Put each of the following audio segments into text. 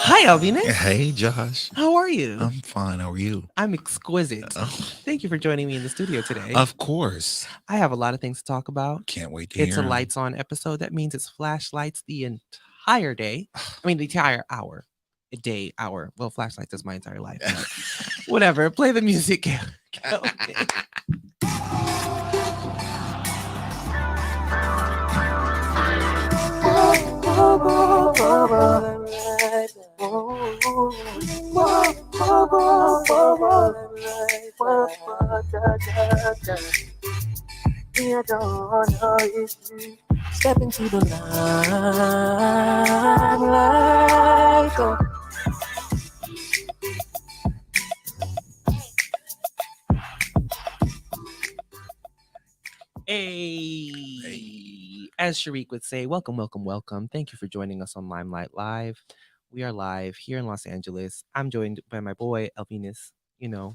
Hi, Alvenus. Hey, Josh. How are you? I'm fine. How are you? I'm exquisite. Oh, Thank you for joining me in the studio today. of course. I have a lot of things to talk about. Can't wait to It's hear a 'em. lights on episode. That means it's flashlights the entire day. I mean, the entire hour. A day, hour. Well, flashlights is my entire life. But whatever. Play the music. Kelvin. Me, I don't know if you step into the limelight. Oh. Hey, as Sharik would say, welcome, welcome, welcome. Thank you for joining us on Limelight Live. We are live here in Los Angeles. I'm joined by my boy, Alvenus,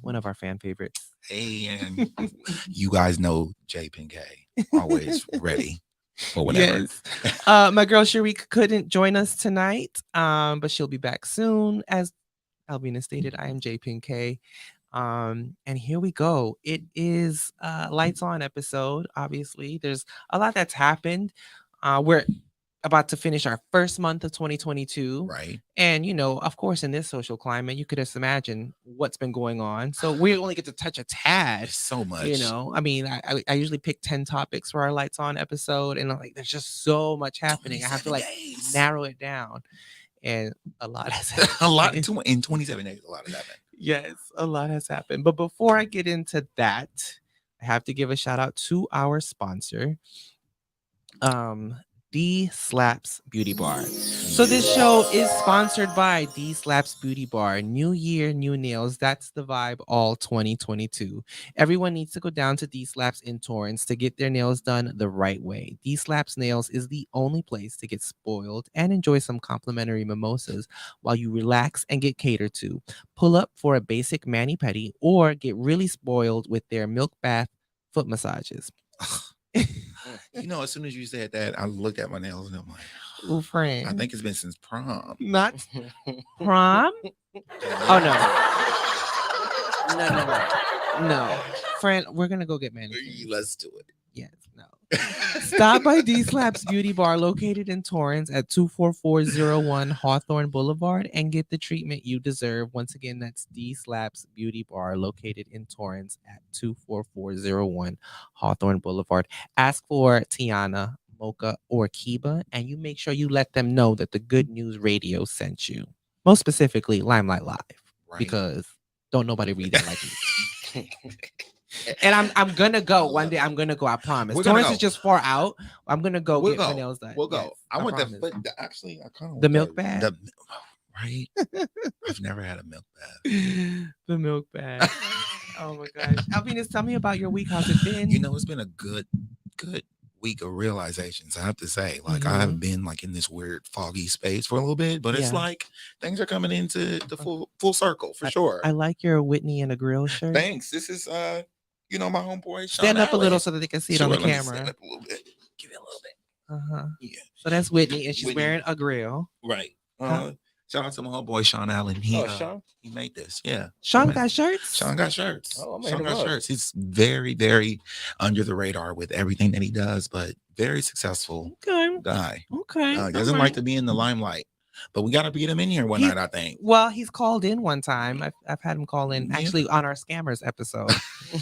one of our fan favorites. Hey, and you guys know J Pink always ready or whatever. Yes. My girl Sharik couldn't join us tonight, but she'll be back soon. As Alvina stated, I am J Pink K. And here we go. It is lights on episode. Obviously, there's a lot that's happened. We're about to finish our first month of 2022. Right. And, of course, in this social climate, you could just imagine what's been going on. So we only get to touch a tad. There's so much. I mean, I usually pick 10 topics for our lights on episode. And like, there's just so much happening. I have to like narrow it down. And a lot has happened. A lot in 27 days, a lot has happened. Yes, a lot has happened. But before I get into that, I have to give a shout out to our sponsor, D Slaps Beauty Bar. So this show is sponsored by D Slaps Beauty Bar. New year, new nails. That's the vibe all 2022. Everyone needs to go down to D Slaps in Torrance to get their nails done the right way. D Slaps Nails is the only place to get spoiled and enjoy some complimentary mimosas while you relax and get catered to. Pull up for a basic mani-pedi or get really spoiled with their milk bath foot massages. As soon as you said that, I looked at my nails and I'm like, Ooh, friend. I think it's been since prom. Not prom? Oh, no. Friend, we're going to go get manicures. Let's do it. Yes, no. Stop by D Slaps Beauty Bar located in Torrance at 24401 Hawthorne Boulevard and get the treatment you deserve. Once again, that's D Slaps Beauty Bar located in Torrance at 24401 Hawthorne Boulevard. Ask for Tiana, Mocha, or Kiba, and you make sure you let them know that the Good News Radio sent you. Most specifically, Limelight Live, right? Because don't nobody read that like me. And I'm gonna go one day. I'm gonna go. I promise. Torrance is just far out. I'm gonna go get my nails done. We'll go. Yes, I want promise. actually, I kind of the milk bath. Right. I've never had a milk bath. The milk bath. Oh my gosh, Alvenus, tell me about your week. How's it been? It's been a good week of realizations. I have to say, like, I have been like in this weird foggy space for a little bit, but it's like things are coming into the full circle for sure. I like your Whitney and a grill shirt. Thanks. This is my homeboy. Stand up a little so that they can see it on the camera. Stand up a little bit. Give it a little bit. Yeah. So that's Whitney, and she's wearing a grill. Right. Shout out to my homeboy Sean Allen. Sean? He made this. Yeah. Sean got shirts. Sean got shirts. Oh, Sean got shirts. He's very, very under the radar with everything that he does, but very successful guy. Okay. Doesn't like to be in the limelight. But we got to get him in here one night, I think. Well, he's called in one time. I've had him call in actually on our scammers episode.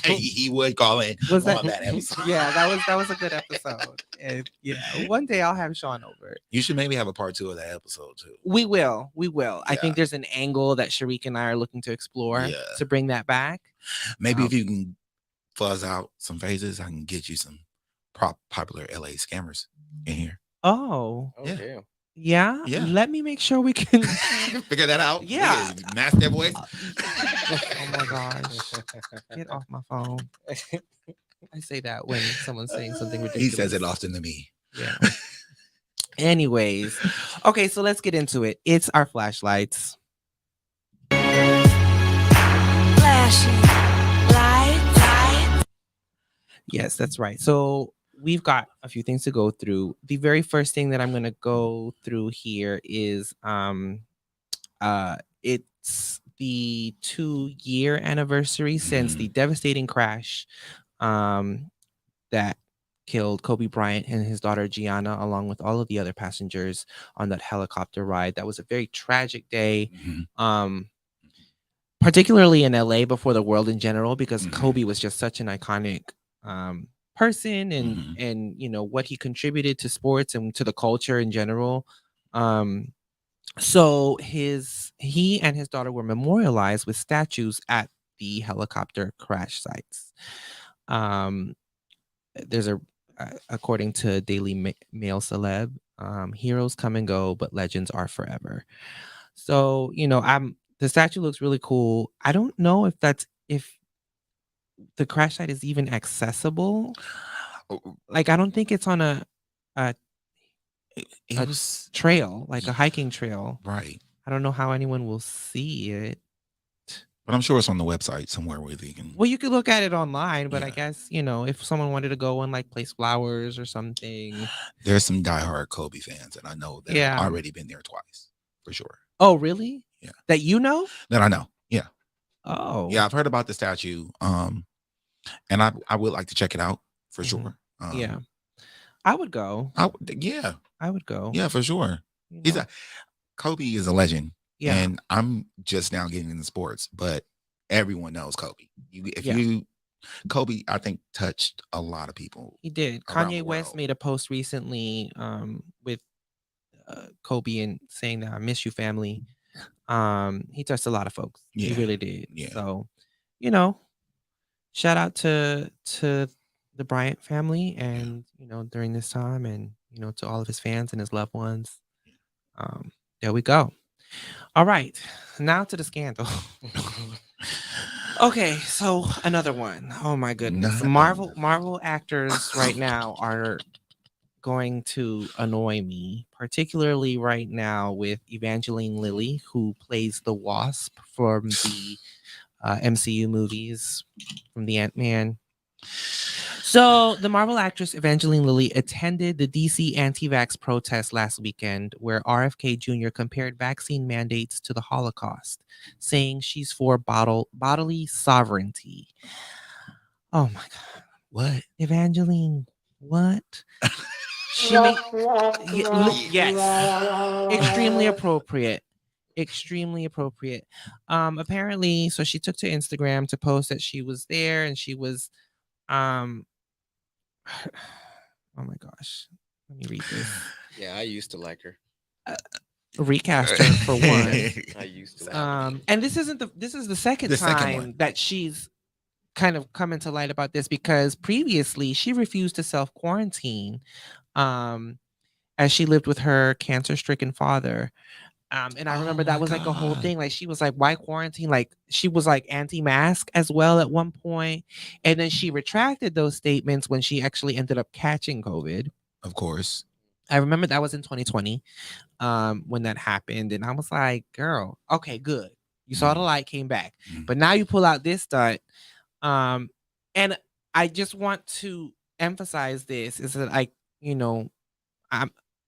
He would call in on that episode. Yeah, that was a good episode. And one day I'll have Sean over. You should maybe have a part 2 of that episode too. We will. Yeah. I think there's an angle that Sharik and I are looking to explore to bring that back. Maybe if you can fuzz out some phases, I can get you some popular LA scammers in here. Oh. Okay. Yeah. Let me make sure we can figure that out. Yeah. Mask their voice. Oh my gosh. Get off my phone. I say that when someone's saying something ridiculous. He says it often to me. Yeah. Anyways. Okay, so let's get into it. It's our flashlights. Flashing lights. Yes, that's right. So we've got a few things to go through. The very first thing that I'm going to go through here is It's the 2-year anniversary since the devastating crash that killed Kobe Bryant and his daughter Gianna, along with all of the other passengers on that helicopter ride. That was a very tragic day, particularly in LA, but for the world in general, because Kobe was just such an iconic person, and what he contributed to sports and to the culture in general. So he and his daughter were memorialized with statues at the helicopter crash sites. There's according to Daily Mail celeb, heroes come and go, but legends are forever. So the statue looks really cool. I don't know if the crash site is even accessible. Like, I don't think it's on a It was trail, like a hiking trail. right. I don't know how anyone will see it. But I'm sure it's on the website somewhere where they can. Well, you could look at it online, but I Yeah. guess, if someone wanted to go and like place flowers or something. There's some diehard Kobe fans, and I know that Yeah. I've already been there twice, for sure. Oh, really? Yeah. That you know? That I know. Yeah. Oh. Yeah, I've heard about the statue. And I would like to check it out for sure. Yeah. I would go. Yeah. I would go. Yeah, for sure. Kobe is a legend. Yeah. And I'm just now getting into sports, but everyone knows Kobe. Kobe, I think, touched a lot of people. He did. around Kanye the West world. made a post recently with Kobe and saying that I miss you, family. He touched a lot of folks. Yeah. He really did. Yeah. So, shout out to the Bryant family, and during this time, and to all of his fans and his loved ones. There we go. All right, now to the scandal. Okay, so another one. Oh my goodness. Marvel actors right now are going to annoy me, particularly right now with Evangeline Lilly, who plays the Wasp from the MCU movies, from the Ant-Man. So the Marvel actress Evangeline Lilly attended the DC anti-vax protest last weekend, where RFK Jr. compared vaccine mandates to the Holocaust, saying she's for bodily sovereignty. Oh my God. What? Evangeline, what? Yes. Extremely appropriate. Extremely appropriate. Apparently, so she took to Instagram to post that she was there, and she was oh my gosh. Let me read this. Yeah, I used to like her. Recast her for one. I used to. And this is the second time one that she's kind of come into light about this, because previously she refused to self-quarantine as she lived with her cancer-stricken father. And I remember that was like a whole thing. Like, she was like, why quarantine? Like, she was like anti-mask as well at one point. And then she retracted those statements when she actually ended up catching COVID. Of course. I remember that was in 2020 when that happened. And I was like, girl, okay, good. You saw the light, came back. But now you pull out this stunt. And I just want to emphasize this, is that I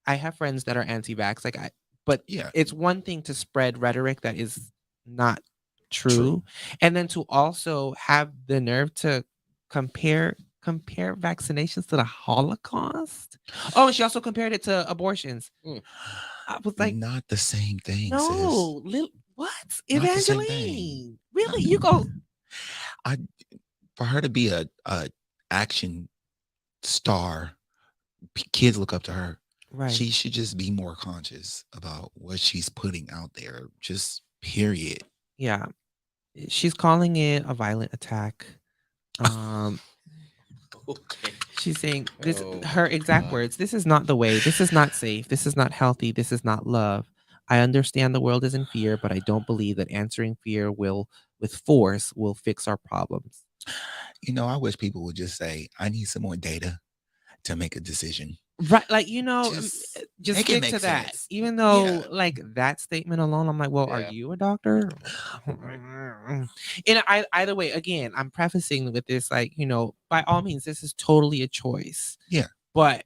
have friends that are anti-vax. But Yeah. it's one thing to spread rhetoric that is not true. And then to also have the nerve to compare vaccinations to the Holocaust. Oh, and she also compared it to abortions. I was like, not the same thing. no, what? Not the same Evangeline, really? You go. For her to be a action star, kids look up to her. Right. She should just be more conscious about what she's putting out there. Just period. Yeah. She's calling it a violent attack. Okay. She's saying this, her exact words, this is not the way. This is not safe. This is not healthy. This is not love. I understand the world is in fear, but I don't believe that answering fear with force will fix our problems. I wish people would just say, I need some more data to make a decision. Right. Like, just make it stick make to that. sense. Even though, like, that statement alone, I'm like, well, Yeah. are you a doctor? And either way, again, I'm prefacing with this, like, by all means, this is totally a choice. Yeah. But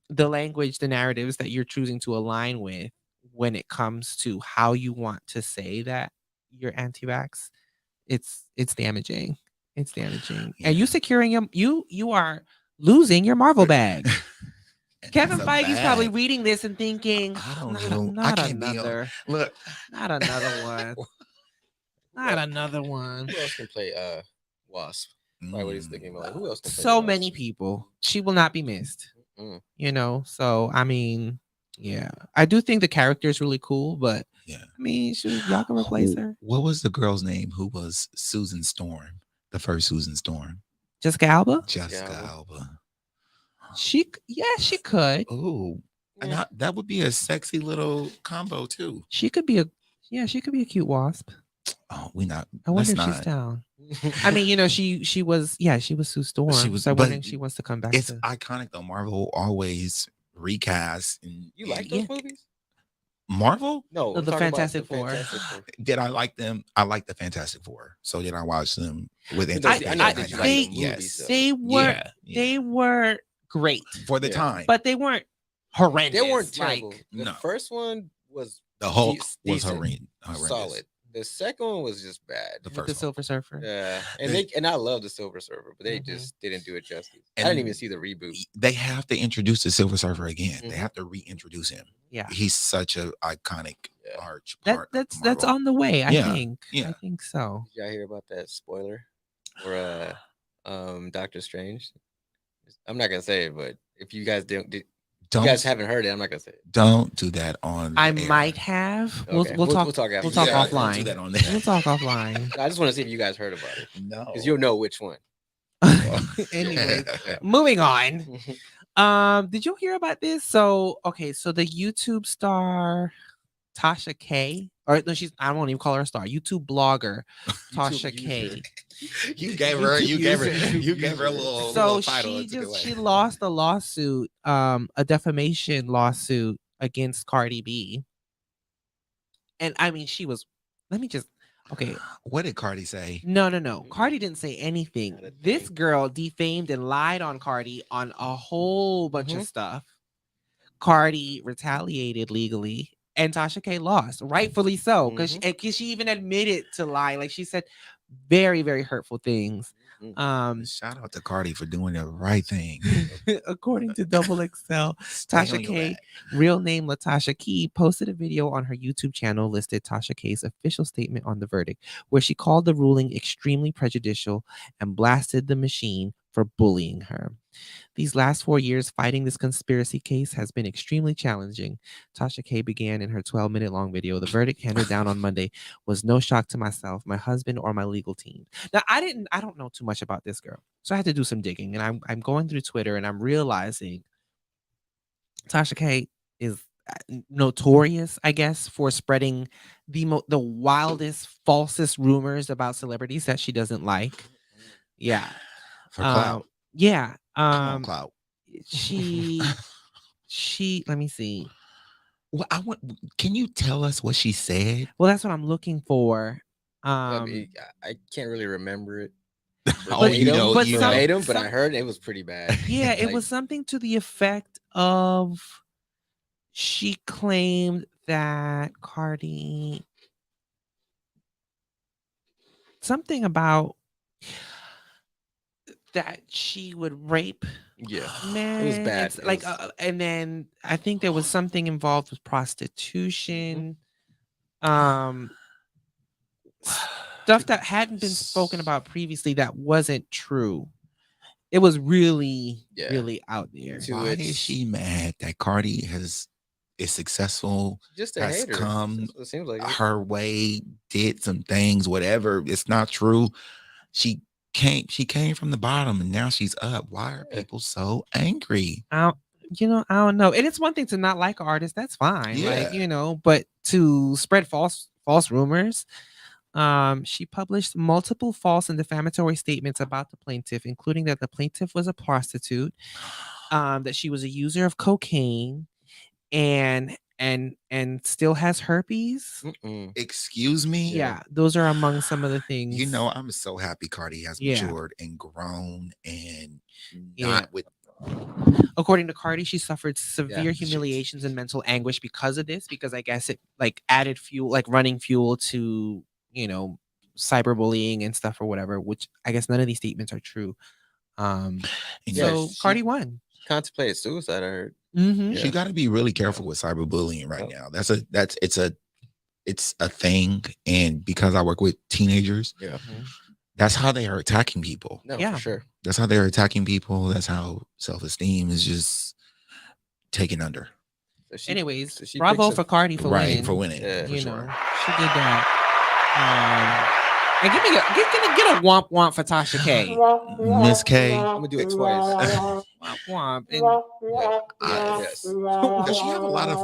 the language, the narratives that you're choosing to align with when it comes to how you want to say that you're anti-vax, it's damaging. It's damaging. And you Yeah. securing you are losing your Marvel bag. And Kevin that's a Feige's probably bag. reading this and thinking, I don't not, even. I not can't be on. another, Look, not another one, not else- another one. Who else can play Wasp? Probably what he's thinking about. Like, who else can play So Wasp? many people. She will not be missed. Mm. You know. So I mean, yeah, I do think the character is really cool, but yeah. I mean, shoot, y'all can replace her. What was the girl's name who was Susan Storm? The first Susan Storm. Jessica Alba. Jessica Alba. Alba. She could. Oh, and Yeah. that would be a sexy little combo too. She could be a cute wasp. Oh, we not. I wonder let's if she's not. down. I mean, you know, she was Sue Storm. She was- so I'm but wondering if she wants to come back. It's To, iconic though. Marvel always recast. And You like and- those Yeah. movies? Marvel? No, The I'm talking about Fantastic Four. Fantastic Four. Did I like them? I like the Fantastic Four. So did I watch them with I anticipation? know that you like they- the movies, though. they were Yeah. they were great, for the Yeah. time. but they weren't horrendous. They weren't like- terrible. The no. first one was the Hulk de- was decent, horrendous. solid. The second one was just bad. The with first the one. Silver Surfer. Yeah, and They- I love the Silver Surfer, but they Mhm. just didn't do it justice. I And- didn't even see the reboot. They have to introduce the Silver Surfer again. Mhm. They have to reintroduce him. Yeah, He's such a iconic Yeah. arch that part. of that's Marvel. on the way. I Yeah, think. yeah. I think so. Did y'all hear about that spoiler for Doctor Strange? I'm not gonna say it, but if you guys Don't you guys haven't heard it, I'm not gonna say it. don't do that on. I the air. might have. Okay, We'll talk. We'll talk after. We'll talk Yeah, don't offline. do that on We'll there. talk offline. I just want to see if you guys heard about it No. because you'll know which one. Anyway, moving on. Did you hear about this? So the YouTube star Tasha K, or no, I won't even call her a star. YouTube blogger Tasha YouTube K. user. you gave her. You gave her. user. You gave her a little. So little title. she lost a lawsuit, a defamation lawsuit against Cardi B. And I mean, let me just okay. What did Cardi say? No. Cardi didn't say anything. Not a This thing. girl defamed and lied on Cardi on a whole bunch of Mhm. stuff. Cardi retaliated legally, and Tasha K lost, rightfully so, because she even admitted to lying. Like she said, very very hurtful things. Shout out to Cardi for doing the right thing. According to Double XL, Stay on Tasha your K, back. real name Latasha Key, posted a video on her YouTube channel listed Tasha K's official statement on the verdict, where she called the ruling extremely prejudicial and blasted the machine for bullying her. These last 4 years fighting this conspiracy case has been extremely challenging. Tasha K began in her 12-minute long video. The verdict handed down on Monday was no shock to myself, my husband, or my legal team. Now, I don't know too much about this girl, so I had to do some digging, and I'm going through Twitter and I'm realizing Tasha K is notorious, I guess, for spreading the wildest, falsest rumors about celebrities that she doesn't like. Yeah. For clout. Yeah. Come on, clout. She let me see. Well, can you tell us what she said? Well, that's what I'm looking for. I mean, I can't really remember it. Oh, you know, but you some- know. verbatim, but I some- heard it was pretty bad. Yeah, it Like, was something to the effect of she claimed that Cardi something about that she would rape Yeah, men. it was bad. It's It like, was- and then I think there was something involved with prostitution. Stuff that hadn't been spoken about previously that wasn't true. It was really, Yeah. really out there. To Why its- is she mad that Cardi is successful, just a has hater. come That's what it seems like. her way, did some things, whatever. It's not true. She came from the bottom and now she's up. Why are Yeah. people so angry? I don't know. And it's one thing to not like an artist, that's fine. Like, Yeah. but to spread false rumors. She published multiple false and defamatory statements about the plaintiff, including that the plaintiff was a prostitute, that she was a user of cocaine, and still has herpes. Mm-mm. Excuse me? Yeah, those are among some of the things. You know, I'm so happy Cardi has Yeah. matured and grown and Yeah. not with According to Cardi, she suffered severe she's- humiliations and mental anguish because of this, because I guess it like added fuel, like running fuel to, cyberbullying and stuff or whatever, which I guess none of these statements are true. And Yeah, So she- Cardi won. Contemplated suicide, I heard. Mm-hmm. She got to be really careful with cyberbullying right Oh. now. It's a thing, and because I work with teenagers, Yeah. that's how they are attacking people. No, Yeah. for sure. That's how they're attacking people. That's how self-esteem is just taken under. So she- Anyways, so she bravo picks a- for Cardi for winning. For winning. Yeah. For You sure. know, she did that. And get a womp womp for Tasha K. Miss K. I'm gonna do it twice. Womp womp. And Yes. Does she have a lot of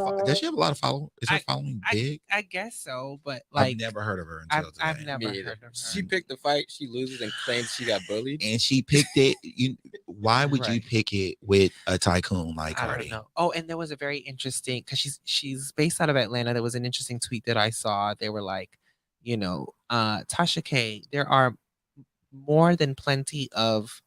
followers? Is her following big? I guess so, but I've like never heard of her until today. I've never Me heard either. of her. She picked the fight, she loses and claims she got bullied. And she picked it. Why would you Right. pick it with a tycoon like I don't Cardi? know. Oh, and there was a very interesting, because she's based out of Atlanta. There was an interesting tweet that I saw. They were like, Tasha K, there are more than plenty of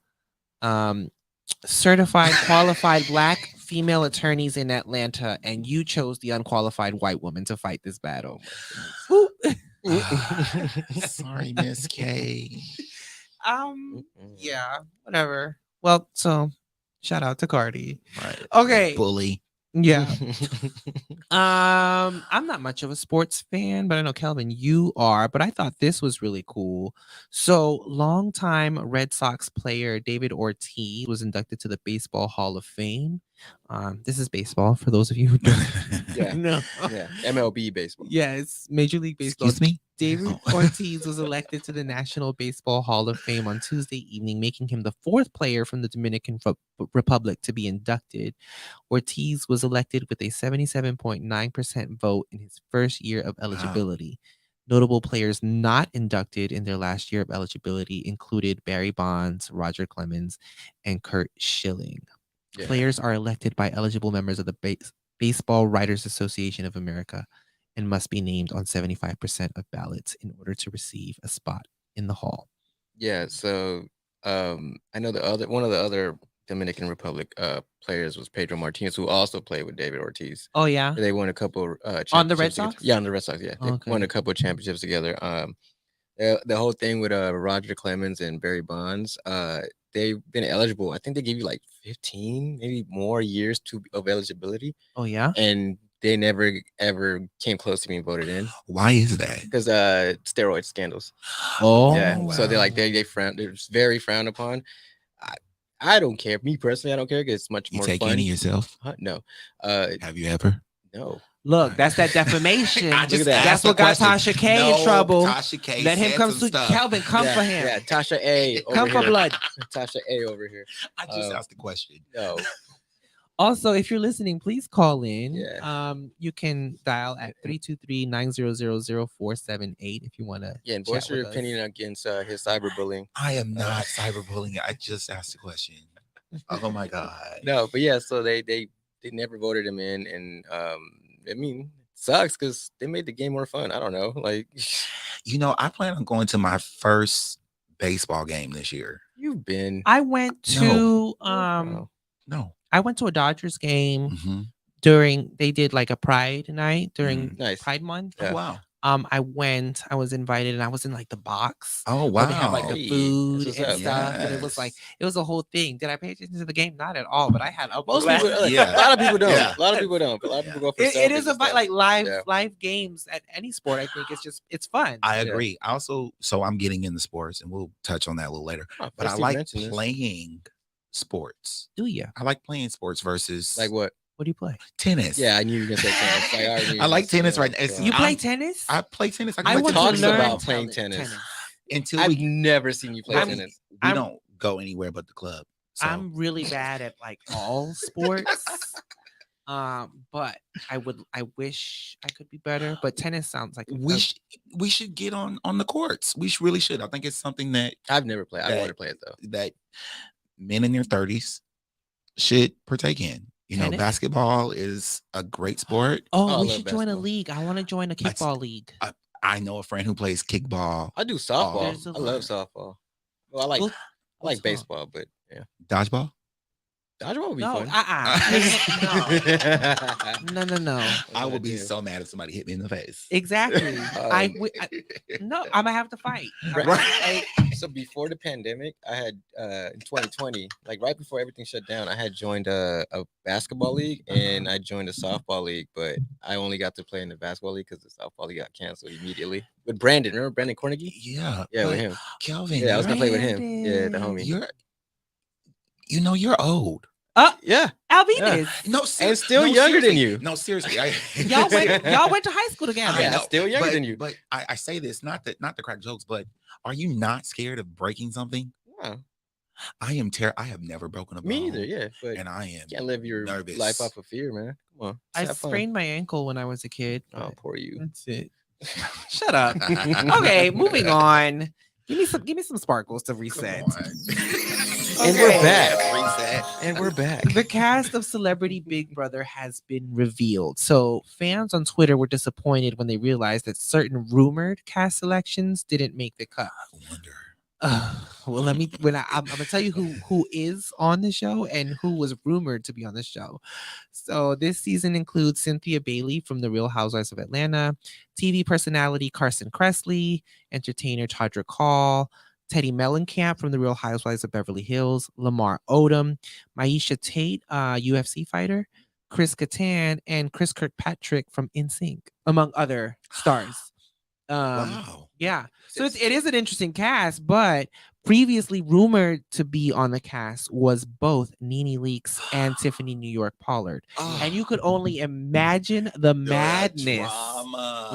certified qualified black female attorneys in Atlanta, and you chose the unqualified white woman to fight this battle. Who- Sorry, Miss K. Yeah, whatever. Well, so shout out to Cardi. Right. Okay. Bully. Yeah. I'm not much of a sports fan, but I know Kelvin, you are. But I thought this was really cool. So, longtime Red Sox player David Ortiz was inducted to the Baseball Hall of Fame. This is baseball for those of you who don't Yeah. know. Yeah. MLB baseball. Yeah, it's Major League Baseball. Excuse me? David Oh. Ortiz was elected to the National Baseball Hall of Fame on Tuesday evening, making him the fourth player from the Dominican Republic to be inducted. Ortiz was elected with a 77.9% vote in his first year of eligibility. Notable players not inducted in their last year of eligibility included Barry Bonds, Roger Clemens, and Kurt Schilling. Yeah. Players are elected by eligible members of the Baseball Writers Association of America and must be named on 75% of ballots in order to receive a spot in the hall. Yeah. So I know one of the other Dominican Republic players was Pedro Martinez, who also played with David Ortiz. Oh yeah, They won a couple on the Red championships together. Sox. Yeah, on the Red Sox. Yeah, they Okay. won a couple of championships together. The whole thing with Roger Clemens and Barry Bonds, they've been eligible. I think they give you like 15, maybe more years of eligibility, Oh yeah. and they never ever came close to being voted in Why is that? because steroid scandals. Oh Yeah, so they're wow. like they frown. They're very frowned upon. I don't care. Me personally, I don't care because it's much You more take fun. any yourself? Huh? No, Have you ever? no. Look, that's that defamation. I just asked That's the what got question. Tasha K in No, trouble. Tasha K Let him said come some to stuff. Kelvin. Come for him. Yeah, Tasha A. Over Come for here. blood. Tasha A. over here. I just asked the question. No. Also, if you're listening, please call in. Yeah. You can dial at 323-900-0478 if you want to. Yeah, and voice your opinion against his cyberbullying. I am not cyberbullying. I just asked the question. Oh my God. No, but yeah, so they never voted him in, and I mean, it sucks because they made the game more fun. I don't know, like I plan on going to my first baseball game this year. you've been. I went to Wow. No. I went to a Dodgers game Mhm. during they did like a Pride night during Nice. Pride month. Yeah. Oh, wow. I was invited and I was in like the box. Oh Where wow. they have like the Hey, food that's and what's stuff. up. And it was a whole thing. Did I pay attention to the game? Not at all, but I had a Most blast. people, Yeah. a lot of people don't. Yeah. A lot of people don't. But a lot of people go for. It is selfies and about stuff. like Yeah. live games at any sport. I think it's fun. I Yeah. agree. Also, so I'm getting into sports, and we'll touch on that a little later. Oh, But I first you like mentioned this. playing sports. Do you? I like playing sports versus Like what? What do you play? tennis. Yeah, I knew you were gonna say tennis. Like, I already knew you I were like gonna say tennis that. right now. It's- You I'm- play tennis? I play tennis. I play want talks to learn about playing tennis. until I've we never seen you play I'm- tennis. don't go anywhere but the club. So I'm really bad at like all sports. But I wish I could be better. But tennis sounds like we should get on the courts. We really should. I think it's something that I've never played. I That- want to play it though. that men in their 30s should partake in. Tennis? Basketball is a great sport. Oh, I we love should join a basketball. league. I want to join a kickball league. I know a friend who plays kickball, I do softball. There's a I love lot. softball. Well, I like Well, I like what's baseball, but yeah, dodgeball. Dodgeball would be No, fun. no. I would be so mad if somebody hit me in the face. Exactly. No, I'm gonna have to fight. So before the pandemic, I had in 2020, like right before everything shut down, I had joined a basketball league and I joined a softball league, but I only got to play in the basketball league because the softball league got canceled immediately. With Brandon, remember Brandon Cornegie? Yeah, Yeah, with him. Kelvin. Yeah, I was gonna play with him. Yeah, the Brandon. homie. You're old. Yeah, Alvenus. No, and still younger than you. No, seriously. Y'all went to high school together. Yeah, still younger than you. But I say this not to crack jokes, but are you not scared of breaking something? No, I am I have never broken a bone. me either. Yeah, but and I am you can't live your nervous. life off of fear, man. Come on. I have fun. sprained my ankle when I was a kid. Oh, poor you. That's it. Shut up. Okay, moving on. Give me some sparkles to reset. And we're Okay. back. Reset. And we're back. The cast of Celebrity Big Brother has been revealed. So fans on Twitter were disappointed when they realized that certain rumored cast selections didn't make the cut. I wonder. Well, I'm gonna tell you who is on the show and who was rumored to be on the show. So this season includes Cynthia Bailey from The Real Housewives of Atlanta, TV personality Carson Kressley, entertainer Todrick Hall, Teddy Mellencamp from The Real Housewives of Beverly Hills, Lamar Odom, Maisha Tate, UFC fighter, Chris Kattan, and Chris Kirkpatrick from NSYNC, among other stars. Wow. Yeah. So it is an interesting cast, but previously rumored to be on the cast was both Nene Leakes and Tiffany New York Pollard. And you could only imagine the madness.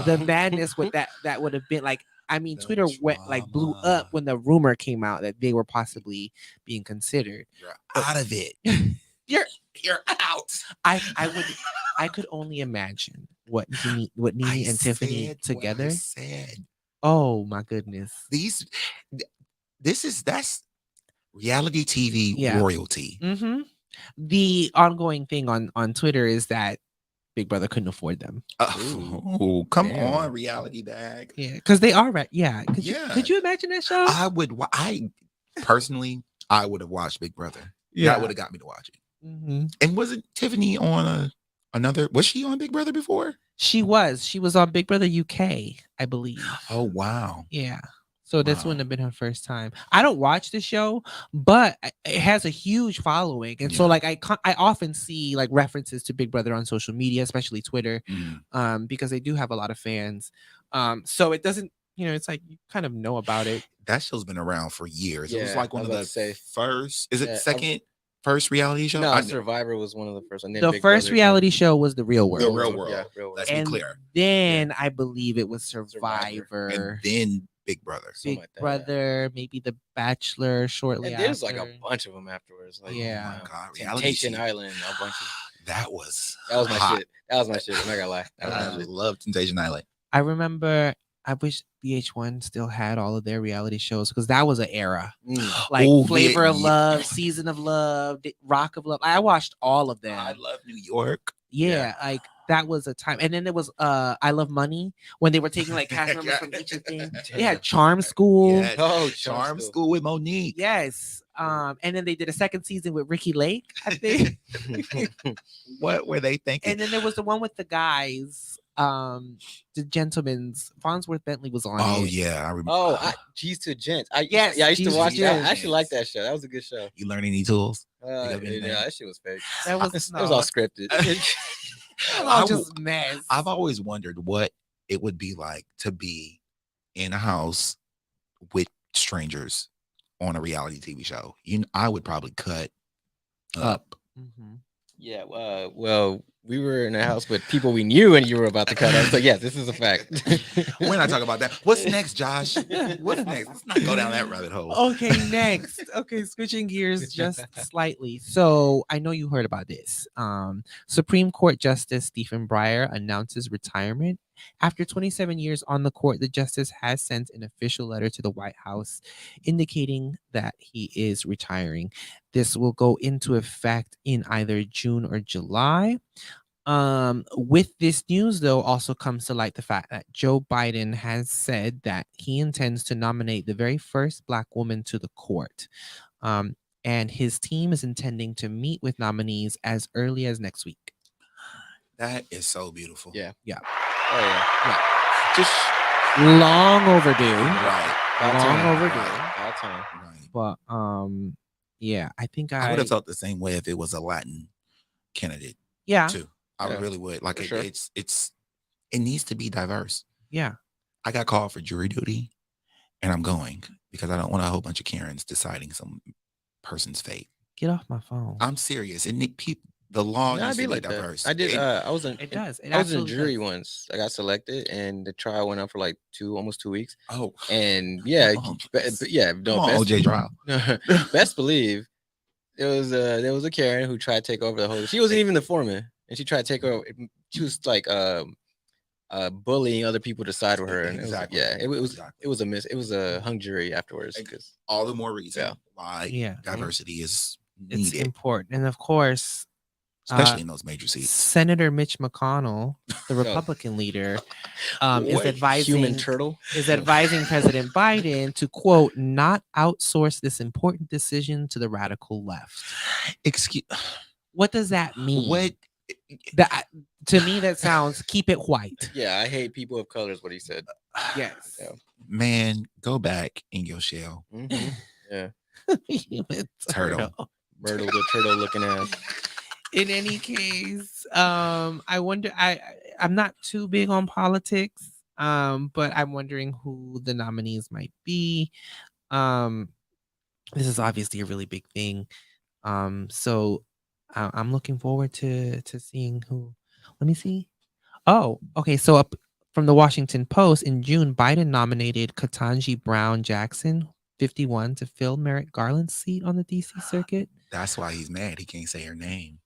The madness with that would have been like. I mean, The Twitter blew up drama. when the rumor came out that they were possibly being considered. You're out of it. You're out. I could only imagine what Nene and Tiffany together. Said. Oh my goodness. That's reality TV royalty. Mm-hmm. The ongoing thing on Twitter is that Big Brother couldn't afford them. Oh, come on, reality bag. Yeah, because they are right. Yeah. Yeah. Could you imagine that show? I personally would have watched Big Brother. Yeah. That would have got me to watch it. Mm-hmm. And wasn't Tiffany on another? Was she on Big Brother before? She was on Big Brother UK, I believe. Oh wow. Yeah. So this wouldn't have been her first time. I don't watch the show, but it has a huge following, and so like I often see like references to Big Brother on social media, especially Twitter, because they do have a lot of fans. So it doesn't, it's like you kind of know about it. That show's been around for years. It was Yeah, like one I of was the about to say. first. Is it Yeah, first reality show? No, Survivor was one of the first. And then The Big first Brother reality show was The Real World. The Real World. Yeah, Real World. Let's be And clear. then I believe it was Survivor. Survivor. And then Big Brother. Big like that, yeah. Brother, maybe The Bachelor shortly And there's after. like a bunch of them afterwards. Like, Yeah. Oh my God, reality Temptation TV. Island, a bunch of. That was That was my hot. shit. That was my shit. I'm not gonna lie. That was my I shit. love Temptation Island. I remember. I wish VH1 still had all of their reality shows because that was an era. Like Oh, Flavor of yeah. Love, Season of Love, Rock of Love. I watched all of them. I love New York. Yeah, like that was a time. And then there was I Love Money when they were taking like cast members from each of them. They had Charm School. Yeah. Oh, Charm School with Monique. Yes. And then they did a second season with Ricky Lake, I think. What were they thinking? And then there was the one with the guys, the gentlemen's. Farnsworth Bentley was on. Oh it. yeah, I remember. Oh, G's to Gents. Yes, I used G's to to watch that. Gents. I actually liked that show. That was a good show. You learn any tools? Yeah, got me in there. that shit was fake. That was It was all scripted. all just mess. I've always wondered what it would be like to be in a house with strangers on a reality TV show. I would probably cut up. Mhm. Yeah, well, we were in a house with people we knew, and you were about to cut up. So yeah, this is a fact. We're not talking about that. What's next, Josh? What's next? Let's not go down that rabbit hole. Okay, next. Okay, switching gears just slightly. So I know you heard about this. Supreme Court Justice Stephen Breyer announces retirement. After 27 years on the court, the justice has sent an official letter to the White House indicating that he is retiring. This will go into effect in either June or July. With this news, though, also comes to light the fact that Joe Biden has said that he intends to nominate the very first Black woman to the court. and his team is intending to meet with nominees as early as next week. That is so beautiful. Yeah. Yeah. Oh yeah. Just Long overdue. right. About Long time. overdue. Right. About time. Right. But yeah, I think I would have felt the same way if it was a Latin candidate yeah. too. I Yeah, really would. Like for sure. it needs to be diverse. Yeah. I got called for jury duty, and I'm going because I don't want a whole bunch of Karens deciding some person's fate. Get off my phone. I'm serious. The law No, I'd needs be to be like that. diverse. I did. I was in. It does. It I was in absolutely jury does. once. I got selected, and the trial went on for like almost 2 weeks. Oh, And yeah, Come on, yeah. come No, on, best, OJ trial. best believe there was a Karen who tried to take over the whole. She wasn't even the foreman, and she tried to take over. She was like bullying other people to side with her, and Exactly. it was Exactly. it was a miss. It was a hung jury afterwards. Because all the more reason Yeah. why Yeah. diversity is It's needed, important. And of course, especially in those major seats. Senator Mitch McConnell, the Republican leader, is What? advising Human turtle. President Biden to quote not outsource this important decision to the radical left. Excuse What does that mean? what? That to me that sounds keep it white. Yeah, I hate people of color. Is what he said. Yes. Yeah. Man, go back in your shell. Mhm. Yeah. Human Turtle. Myrtle the turtle looking ass. In any case, I wonder. I'm not too big on politics, but I'm wondering who the nominees might be. This is obviously a really big thing. So I'm looking forward to seeing who. Let me see. Oh, okay. So up from the Washington Post in June, Biden nominated Ketanji Brown Jackson, 51, to fill Merrick Garland's seat on the DC circuit. That's why he's mad. He can't say her name.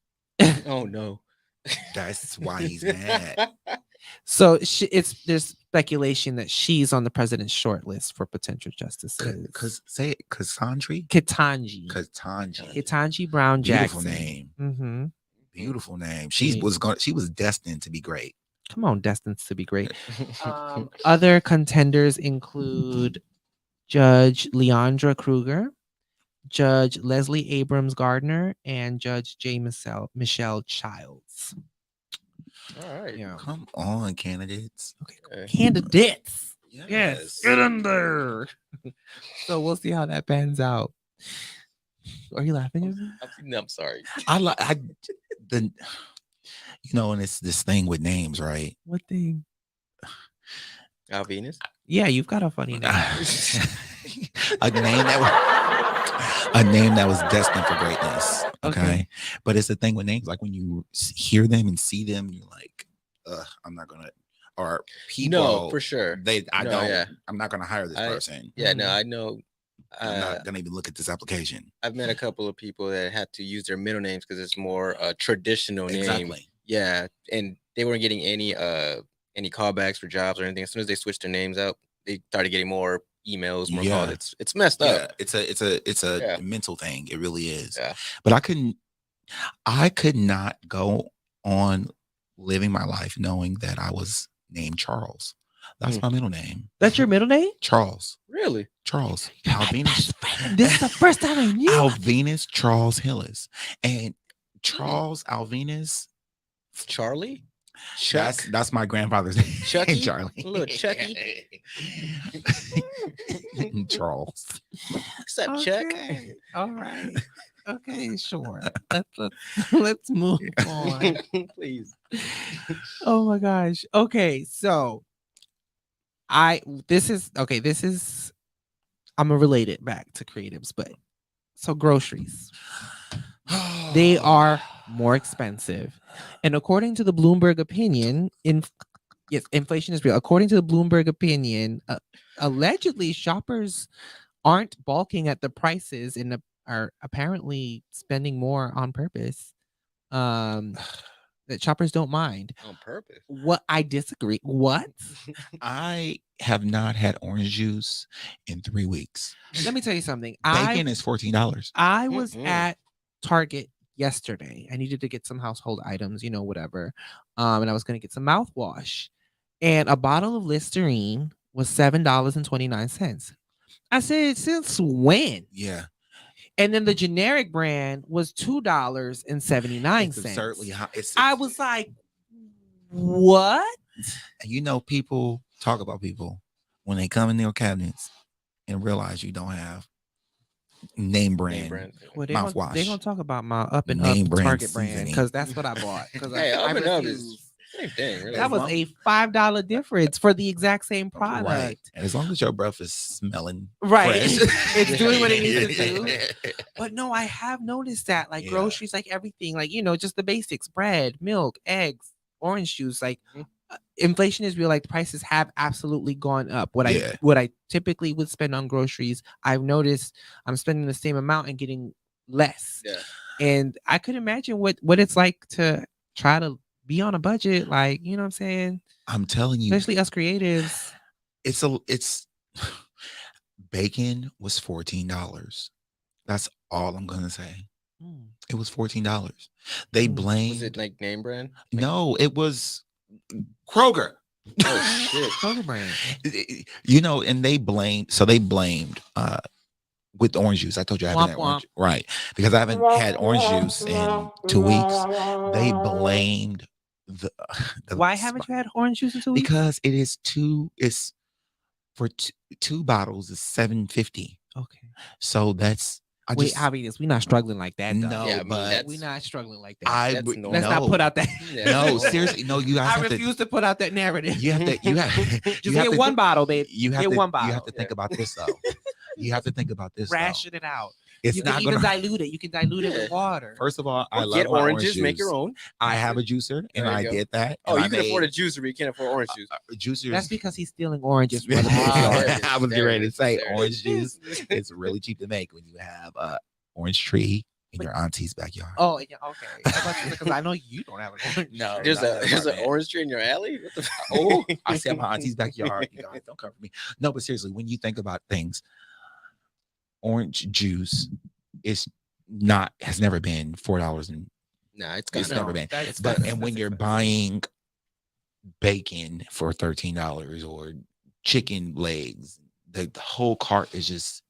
Oh no. That's why he's mad. So there's speculation that she's on the president's short list for potential justices. Cause say it, Cassandra. Ketanji Brown Beautiful Jackson. name. Mm-hmm. Beautiful name. Yeah. She was destined to be great. Come on, destined to be great. Other contenders include Judge Leandra Kruger, Judge Leslie Abrams Gardner, and Judge J. Michelle Childs. All right. Yeah. Come on, candidates. Okay. Candidates. Yes. Get in there. So we'll see how that pans out. Are you laughing? No, I'm sorry. And it's this thing with names, right? What thing? Alvenus. Yeah, you've got a funny name. a name that was destined for greatness. Okay. But it's the thing with names, like when you hear them and see them, you're like, I'm not gonna. Or people, No, for sure. I'm not gonna hire this person. Yeah, no, I know. I'm not gonna even look at this application. I've met a couple of people that had to use their middle names because it's more traditional name. Exactly. Yeah, and they weren't getting any callbacks for jobs or anything. As soon as they switched their names out, they started getting more emails, more calls. It's messed up. It's a mental thing. It really is. Yeah. But I could not go on living my life knowing that I was named Charles. That's my middle name. That's your middle name? Charles. Really? Charles. Alvenus. This is the first time I knew. Alvenus Charles Hillis. And Charles Alvenus. Charlie? Chuck? That's my grandfather's name. Chucky? Charlie. Little Chucky? Charles. What's up, Chuck? All right. Okay, sure. Let's move on. Please. Oh my gosh. Okay, so this is I'm gonna relate it back to creatives, but so groceries. They are more expensive. And according to the Bloomberg opinion, inflation is real. According to the Bloomberg opinion, allegedly shoppers aren't balking at the prices and are apparently spending more on purpose. That shoppers don't mind. On purpose. What I disagree. What? I have not had orange juice in 3 weeks. Let me tell you something. Bacon is $14. I was at Target yesterday. I needed to get some household items, whatever. And I was going to get some mouthwash. And a bottle of Listerine was $7.29. I said, since when? Yeah. And then the generic brand was $2.79. It's absurdly high. I was like, what? and you know, people talk about people when they come in their cabinets and realize you don't have name brand. Well, they're Mouthwash. gonna talk about my up and Name up brand Target brand seasoning. because that's what I bought. Because Hey, I Up and Up refuse. is same thing. Really. That was a $5 difference for the exact same product. Right. And as long as your breath is smelling Right. fresh. It's doing what it needs to do. But no, I have noticed that like Yeah. groceries, like everything, like just the basics, bread, milk, eggs, orange juice, like inflation is real. Like the prices have absolutely gone up. What I typically would spend on groceries, I've noticed I'm spending the same amount and getting less. Yeah. And I could imagine what it's like to try to be on a budget, like, you know what I'm saying? I'm telling you, Especially us creatives. it's bacon was $14. That's all I'm gonna say. It was $14. They blamed. Was it like name brand? No, it was Kroger. Oh shit. Kroger brand. And they blamed with orange juice. I told you I haven't had orange, right? Because I haven't had orange juice in 2 weeks. They blamed the Why haven't you had orange juice in 2 weeks? Because it is it's for two bottles is $7.50. Okay. So that's Wait, obvious. We're not struggling like that. Though. No, Yeah, but we're not struggling like that. Let's not put out that. No, seriously, no. You guys I refuse to put out that narrative. You have to. Just get one bottle, babe. You have get to. one bottle. You have to think about this though. You have to think about this. Ration it out. It's you not can even gonna dilute it. You can dilute it with water. First of all, I love get my oranges. Orange Make juice. your own. I have a juicer, and I did that. Oh, you can afford a juicer, but you can't afford orange juice. Juicers. That's because he's stealing oranges. I was getting ready to say orange juice. It's really cheap to make when you have orange tree in your auntie's backyard. Oh, yeah, okay. Because I know you don't have an orange. No, there's an orange tree in your alley. What the oh, I see my auntie's backyard. You guys don't cover me. No, but seriously, when you think about things, orange juice has never been $4 and it's never been. And when you're buying bacon for $13 or chicken legs, the whole cart is just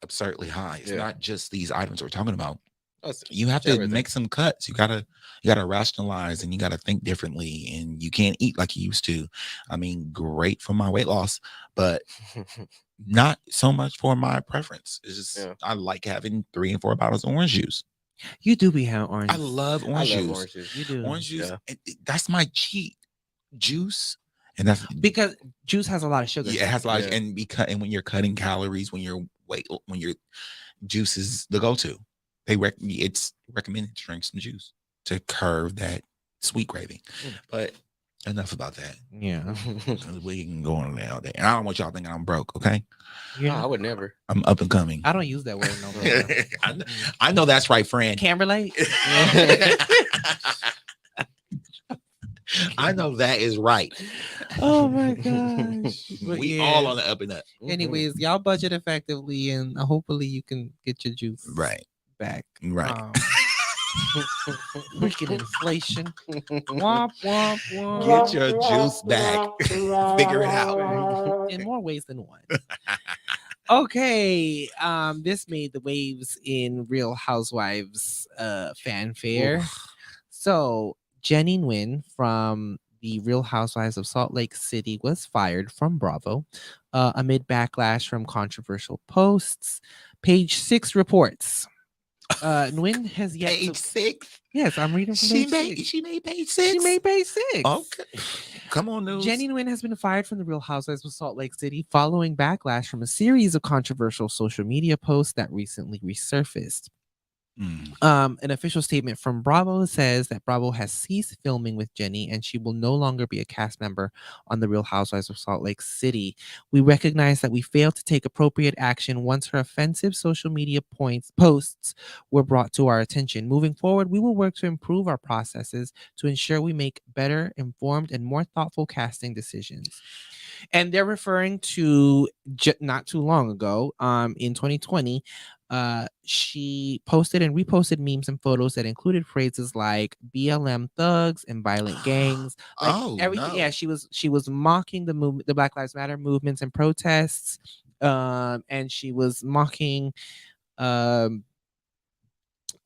absurdly high. It's not just these items we're talking about. You have to make some cuts. You gotta rationalize, and you gotta think differently, and you can't eat like you used to. I mean, great for my weight loss, but not so much for my preference. It's just I like having 3 and 4 bottles of orange juice. You do be having orange. I love orange juice. Orange juice. You do orange juice. That's my cheat juice. And that's because juice has a lot of sugar. Yeah, it has a lot and when you're cutting calories, when your juice is the go-to. It's recommended to drink some juice to curb that sweet craving. But enough about that. Yeah. We can go on all day. And I don't want y'all thinking I'm broke, okay? No, I would never. I'm up and coming. I don't use that word no more. I know that's right, friend. Can't relate. I know that is right. Oh my gosh. We all on the up and up. Anyways, y'all budget effectively, and hopefully you can get your juice back. Right. Wicked inflation. Womp, womp, womp. Get your juice back. Figure it out. In more ways than one. Okay. This made the waves in Real Housewives fanfare. Oof. So Jenny Nguyen from the Real Housewives of Salt Lake City was fired from Bravo amid backlash from controversial posts. Page 6 reports. Nguyen has yet page 6. Yes, I'm reading from page 6. She made page 6. She made page 6. Okay. Come on, news. Jenny Nguyen has been fired from the Real Housewives of Salt Lake City following backlash from a series of controversial social media posts that recently resurfaced. An official statement from Bravo says that Bravo has ceased filming with Jenny and she will no longer be a cast member on The Real Housewives of Salt Lake City. We recognize that we failed to take appropriate action once her offensive social media posts were brought to our attention. Moving forward, we will work to improve our processes to ensure we make better, informed, and more thoughtful casting decisions. And they're referring to not too long ago, in 2020, she posted and reposted memes and photos that included phrases like BLM thugs and violent gangs. Like everything. No. Yeah, she was mocking the movement, the Black Lives Matter movements and protests. And she was mocking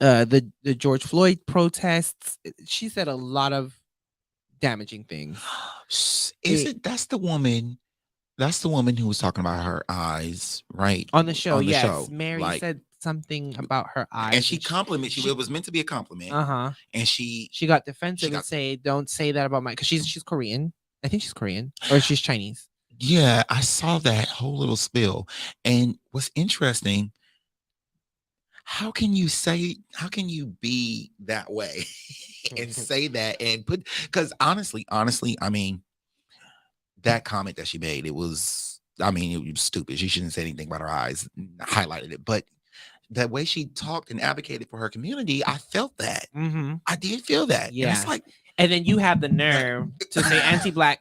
the George Floyd protests. She said a lot of damaging things. Is it that's the woman? That's the woman who was talking about her eyes, right? On the show, On the yes. show. Mary Like, said something about her eyes. and she complimented. It was meant to be a compliment. Uh-huh. And she Got defensive got- and say, "Don't say that about my," because she's Korean. I think she's Korean or she's Chinese. Yeah, I saw that whole little spill. And what's interesting, how can you be that way and say that and put, because honestly, I mean, that comment that she made, it was stupid. She shouldn't say anything about her eyes, highlighted it. But that way she talked and advocated for her community, I felt that. Mm-hmm. I did feel that. Yeah. And it's like, and then you have the nerve to say anti-black.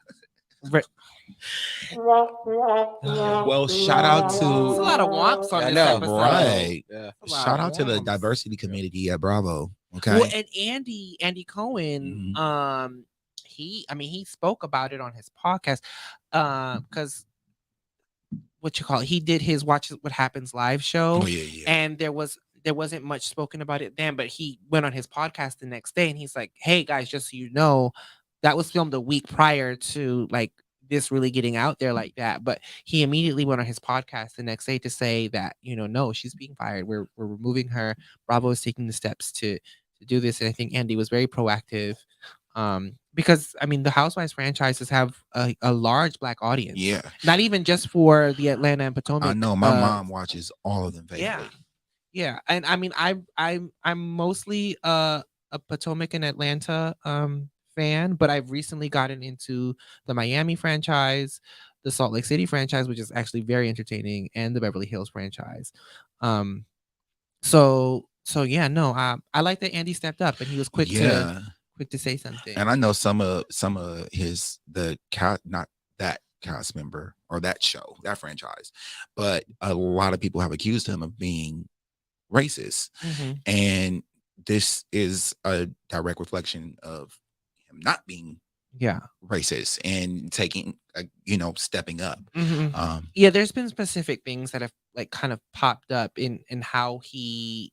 well, shout out There's a to lot of womps on I this know, episode. right. Yeah. Shout out to the Womps. diversity committee at Bravo. Okay. Well, and Andy Cohen, he spoke about it on his podcast, because he did his Watch What Happens live show, and there wasn't much spoken about it then, but he went on his podcast the next day and he's like, "Hey guys, just so you know, that was filmed a week prior to like this really getting out there like that." But he immediately went on his podcast the next day to say that, no, she's being fired. We're removing her. Bravo is taking the steps to do this. And I think Andy was very proactive. Because I mean, the Housewives franchises have a large Black audience. Yeah. Not even just for the Atlanta and Potomac. I know my mom watches all of them faithfully. Yeah. And I mean, I'm mostly a Potomac and Atlanta fan, but I've recently gotten into the Miami franchise, the Salt Lake City franchise, which is actually very entertaining, and the Beverly Hills franchise. So yeah, no, I like that Andy stepped up and he was quick to say something. And I know some of not that cast member or that show, that franchise, but a lot of people have accused him of being racist. Mm-hmm. And this is a direct reflection of him not being racist and taking stepping up. Mm-hmm. There's been specific things that have like kind of popped up in how he,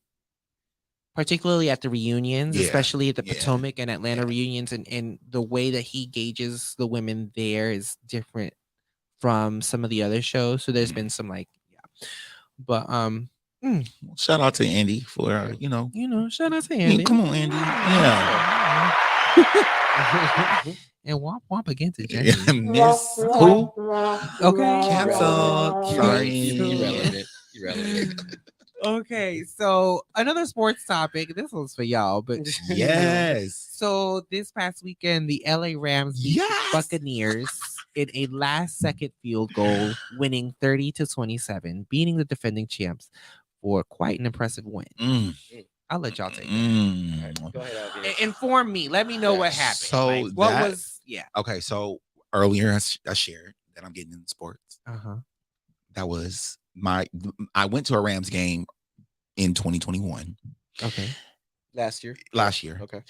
particularly at the reunions, especially at the Potomac and Atlanta reunions, and the way that he gauges the women there is different from some of the other shows. So there's been some but shout out to Andy for shout out to Andy. Come on, Andy. Yeah. And womp against it, Jenny. Miss who? Okay. Cancel. Sorry. You relevant. Okay, so another sports topic. This one's for y'all, but yes. So this past weekend, the LA Rams beat the Buccaneers in a last-second field goal, winning 30-27, beating the defending champs for quite an impressive win. I'll let y'all take it. Right, go ahead, inform me. Let me know what happened. So like, what was okay? So earlier I shared that I'm getting into sports. That was I went to a Rams game in 2021. Okay. Last year. Okay.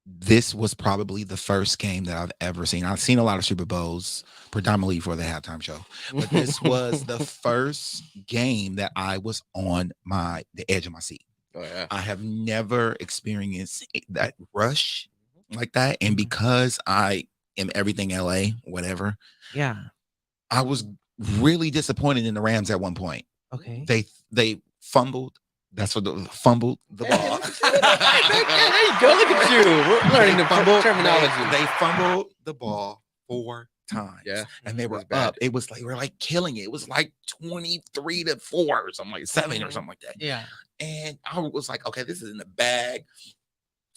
This was probably the first game that I've ever seen. I've seen a lot of Super Bowls, predominantly for the halftime show, but this was the first game that I was on the edge of my seat. Oh yeah. I have never experienced that rush like that, and because I am everything LA, whatever. Yeah. I was really disappointed in the Rams at one point. Okay. They fumbled. That's what fumbled the ball. There you go. Look at you. We're learning the terminology. They fumbled the ball 4 times. Yeah. And they were up. It was like we're like killing it. It was like 23-4 or something like 7 or something like that. Yeah. And I was like, okay, this is in the bag.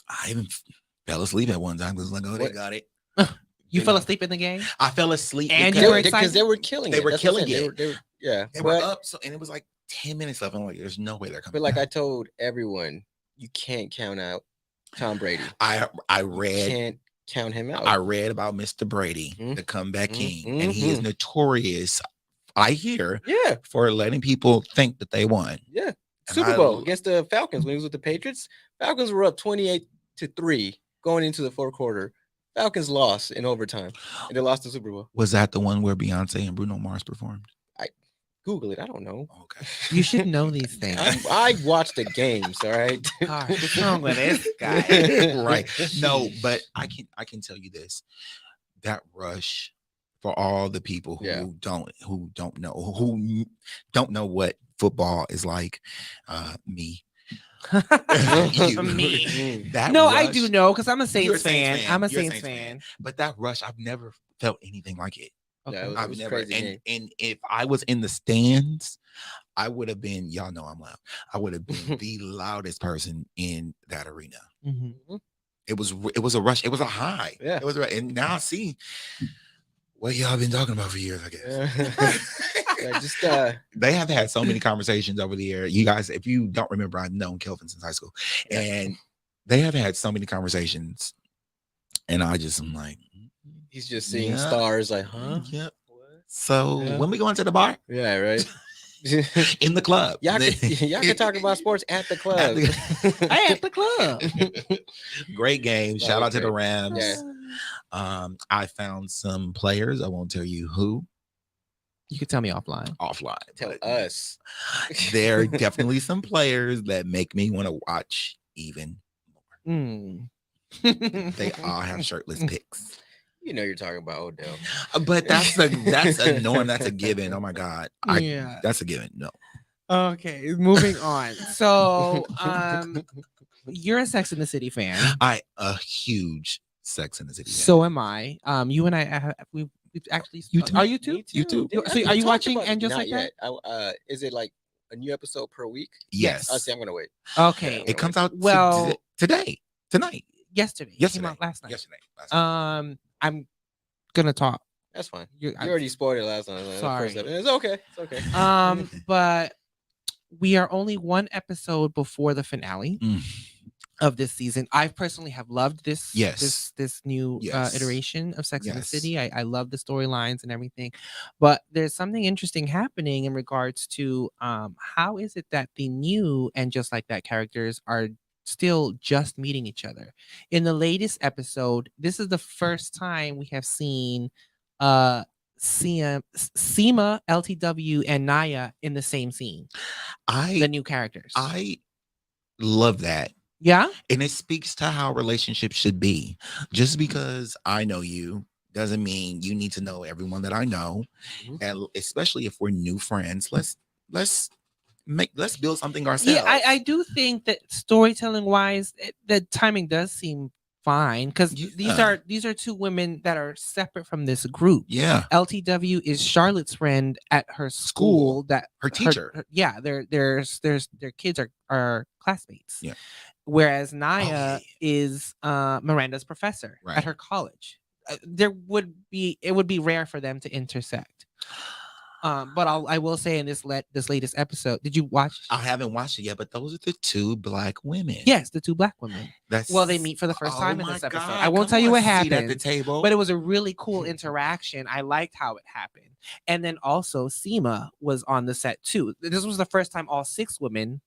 I even fell asleep at one time because like, oh, they got it. You fell asleep in the game? I fell asleep and you were excited because they were killing it. They were killing it. They were up. So and it was like 10 minutes left. I'm like, there's no way they're coming. But like I told everyone, you can't count out Tom Brady. I read. You can't count him out. I read about Mr. Brady, the comeback king, and he is notorious. I hear, for letting people think that they won. Yeah, Super Bowl against the Falcons when he was with the Patriots. Falcons were up 28-3 going into the fourth quarter. Falcons lost in overtime, and they lost the Super Bowl. Was that the one where Beyonce and Bruno Mars performed? Google it. I don't know. Okay. You should know these things. I watch the games. All right. Gosh, what's wrong with this guy? Right. No, but I can tell you this. That rush for all the people who Yeah. don't know what football is like, me. You. Me. That No, rush, I do know because I'm a You're Saints fan. I'm a You're Saints fan. But that rush, I've never felt anything like it. Yeah, Okay. it I've was a never, crazy game. and if I was in the stands, I would have been, y'all know I'm loud. I would have been the loudest person in that arena. Mhm. It was a rush. It was a high. Yeah. It was, and now I see what y'all been talking about for years, I guess. Yeah, just They have had so many conversations over the year. You guys, if you don't remember, I've known Kelvin since high school, and they have had so many conversations, and I just am like, he's just seeing yeah, stars like, huh? Yep. So Yeah. when we going to the bar? Yeah, right. In the club. y'all can talk about sports at the club. I at the club. Great game. That Shout was out to the great. Rams. Yeah. I found some players. I won't tell you who You can tell me offline. offline. Tell but us. there are definitely some players that make me want to watch even more. Mm. They all have shirtless pics. You know you're talking about Odell. But that's a norm. That's a given. Oh my God. Yeah. That's a given. No. Okay, moving on. So, you're a Sex in the City fan. I a huge Sex in the City fan. So am I. You and I we've actually. You too. Are you too? Me You too. Dude, So I are you talked watching about- And Just Not Like That? yet. Is it like a new episode per week? Yes. I see. I'm gonna wait. Okay. It comes out Well- today. Tonight. Yesterday. It came Yesterday. out last night. Yesterday. Last night. I'm gonna talk. That's fine. You- You already spoiled it last time. Sorry. It's okay. It's okay. But we are only one episode before the finale Mm. of this season. I personally have loved this. Yes. This new Yes. iteration of Sex and the Yes. City. I love the storylines and everything, but there's something interesting happening in regards to how is it that the new And Just Like That characters are still just meeting each other. In the latest episode, this is the first time we have seen Seema, LTW, and Naya in the same scene. The new characters. I love that. Yeah. And it speaks to how relationships should be. Just because I know you doesn't mean you need to know everyone that I know. Mhm. And especially if we're new friends, let's build something ourselves. Yeah, I do think that storytelling wise, the timing does seem fine because Yeah. these are two women that are separate from this group. Yeah. LTW is Charlotte's friend at her school. That Her teacher. their kids are classmates. Yeah. Whereas Naya yeah. is Miranda's professor Right. at her college. It would be rare for them to intersect. But I will say in this latest episode, did you watch? I haven't watched it yet, but those are the two black women. Yes, the two black women. That's Well, they meet for the first time in my this episode. God, I won't come tell you on, what seat at the happened, table. but it was a really cool interaction. I liked how it happened. And then also Seema was on the set too. This was the first time all 6 women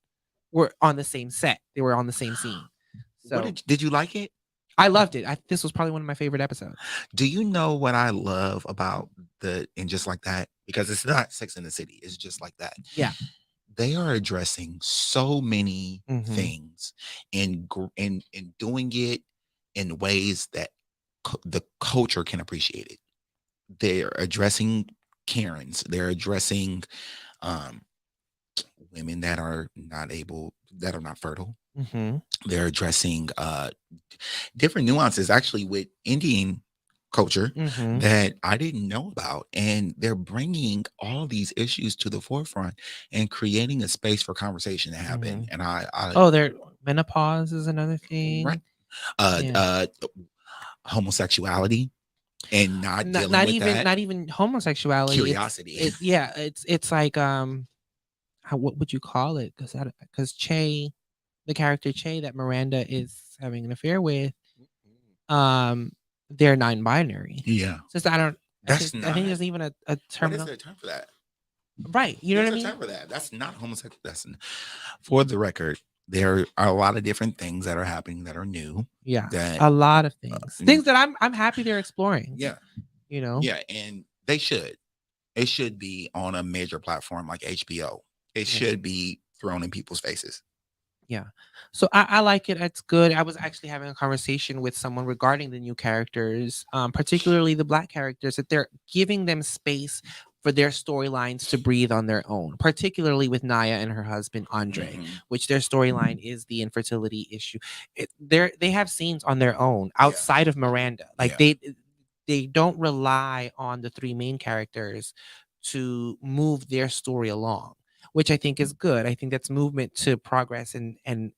were on the same set. They were on the same scene. So did you like it? I loved it. This was probably one of my favorite episodes. Do you know what I love about And Just Like That? Because it's not Sex in the City. It's Just Like That. Yeah. They are addressing so many Mhm. things and doing it in ways that the culture can appreciate it. They're addressing Karens. They're addressing women that are not fertile. Mm-hmm. They're addressing different nuances actually with Indian culture Mm-hmm. that I didn't know about, and they're bringing all these issues to the forefront and creating a space for conversation to happen. And Their menopause is another thing. Right. Homosexuality and not even homosexuality. curiosity. It's like what would you call it? Because Che, the character Che that Miranda is having an affair with, they're non-binary. Yeah. Just I think not- there's even a term. What is there a term for that? Right. You know what I There's mean? a term for that. That's not homosexual. For the record, there are a lot of different things that are happening that are new. Yeah. That A lot of things. Things that I'm happy they're exploring. yeah. You know? Yeah, and they should. It should be on a major platform like HBO. It should be thrown in people's faces. Yeah. So I like it. It's good. I was actually having a conversation with someone regarding the new characters, particularly the black characters, that they're giving them space for their storylines to breathe on their own, particularly with Naya and her husband Andre, Mhm. which their storyline is the infertility issue. They have scenes on their own outside of Miranda. Like they don't rely on the three main characters to move their story along, which I think is good. I think that's movement to progress, and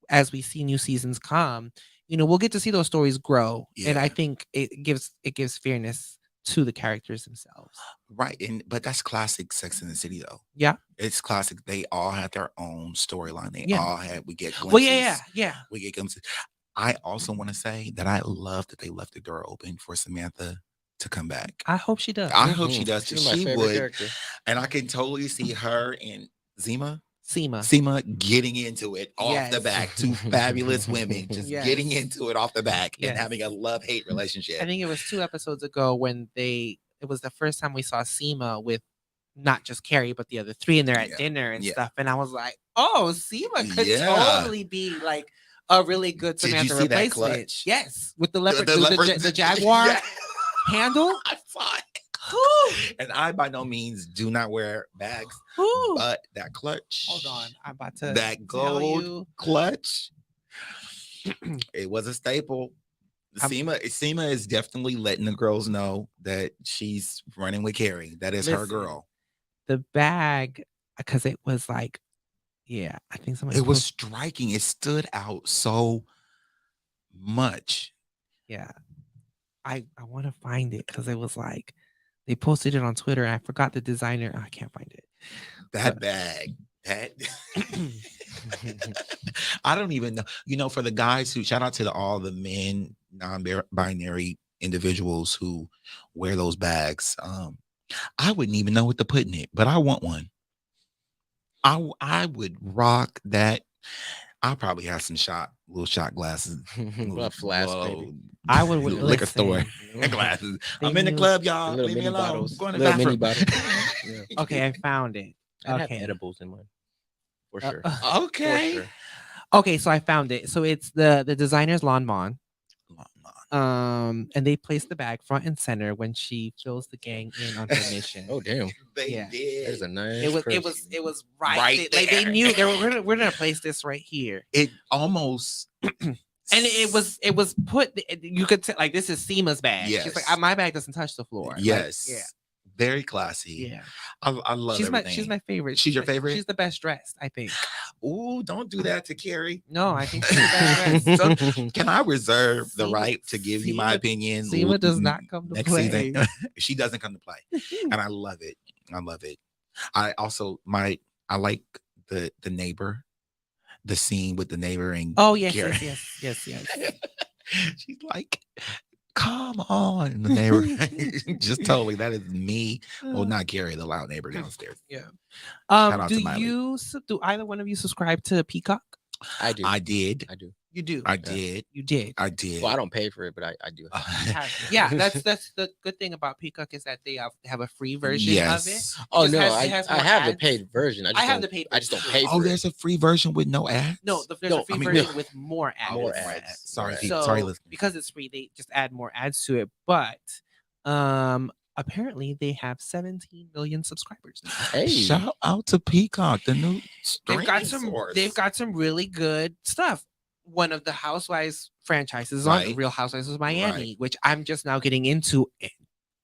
as we see new seasons come, we'll get to see those stories grow. And I Yeah. think it gives fairness to the characters themselves. Right. But that's classic Sex in the City though. Yeah. It's classic. They all had their own storyline. They Yeah. all had we get glimpses. Well, yeah. We get glimpses. I also want to say that I love that they left the door open for Samantha to come back. I hope she does. I hope she does too. She's my She favorite would. character. And I can totally see her and Seema getting into it off the Yes. back. Two fabulous women just Yes. getting into it off the back Yes. and having a love-hate relationship. I think it was 2 episodes ago when it was the first time we saw Seema with not just Carrie, but the other 3, and they're at dinner and stuff. And I was like, oh, Seema could totally be like a really good Did you Samantha see that replacement. clutch? Yes, with the leopard, The leopard- the Jaguar Yeah. handle. I saw it. Whew, And I by no means do not wear bags, whew. but that clutch. Hold on, I'm about to That tell gold you. clutch. It was a staple. I'm- Seema is definitely letting the girls know that she's running with Carrie. That is her Listen, girl. The bag, because it was like, yeah, I think somebody It was striking. It stood out so much. Yeah. I want to find it because it was like they posted it on Twitter. And I forgot the designer. I can't find it. That bag. That I don't even know. For the guys who shout out to all the men, non-binary individuals who wear those bags. I wouldn't even know what to put in it, but I want one. I would rock that. I'll probably have some little shot glasses. Well, flask, maybe. I would liquor store glasses. I'm in the club, y'all. Little Leave me mini alone. bottles. I'm going to Little the mini bathroom. bottles. Yeah. Okay, I found it. I have Okay. edibles in mine. For sure. Okay. For sure. Okay, so I found it. So it's the designer's Lon Von. And they placed the bag front and center when she fills the gang in on her mission. Oh damn. They Yeah. did. There's a nice. It was right. Right They there. knew we're gonna place this right here. It almost. And it was put. You could tell like this is Seema's bag. She's Yes. like, my bag doesn't touch the floor. Like, Yes. yeah. Very classy. Yeah. I love She's everything. my favorite. She's your favorite? She's the best dressed, I think. Ooh, don't do that to Carrie. No, I think she's the best dressed. So, can I reserve the Seema- right to give you my Seema- opinion? Seema does not come to next play. season. She doesn't come to play, and I love it. I love it. I also I like the neighbor, the scene with the neighbor and Oh yes, Carrie. yes. She's like, come on, the neighbor. Just totally, that is me. Well, not Gary, the loud neighbor downstairs. Yeah. out Do to Miley. do either one of you subscribe to Peacock? I do. I did. I do. You do. I did. You did. I did. Well, I don't pay for it, but I do. Yeah, that's the good thing about Peacock is that they have a free version of it. Yes. Oh It no, has- it has I more have the ads. paid version. I have the paid I just don't version. pay Oh, for it. there's a free version with no ads. No, there's No, a free I mean, version no. with more ads. More More ads. Sorry, Right. people. So Sorry, listeners. because it's free, they just add more ads to it. But apparently they have 17 million subscribers now. Hey, Shout out to Peacock, the new They've got streaming source. they've got some really good stuff. One of the Housewives franchises is on Right. Real Housewives of Miami, Right. which I'm just now getting into.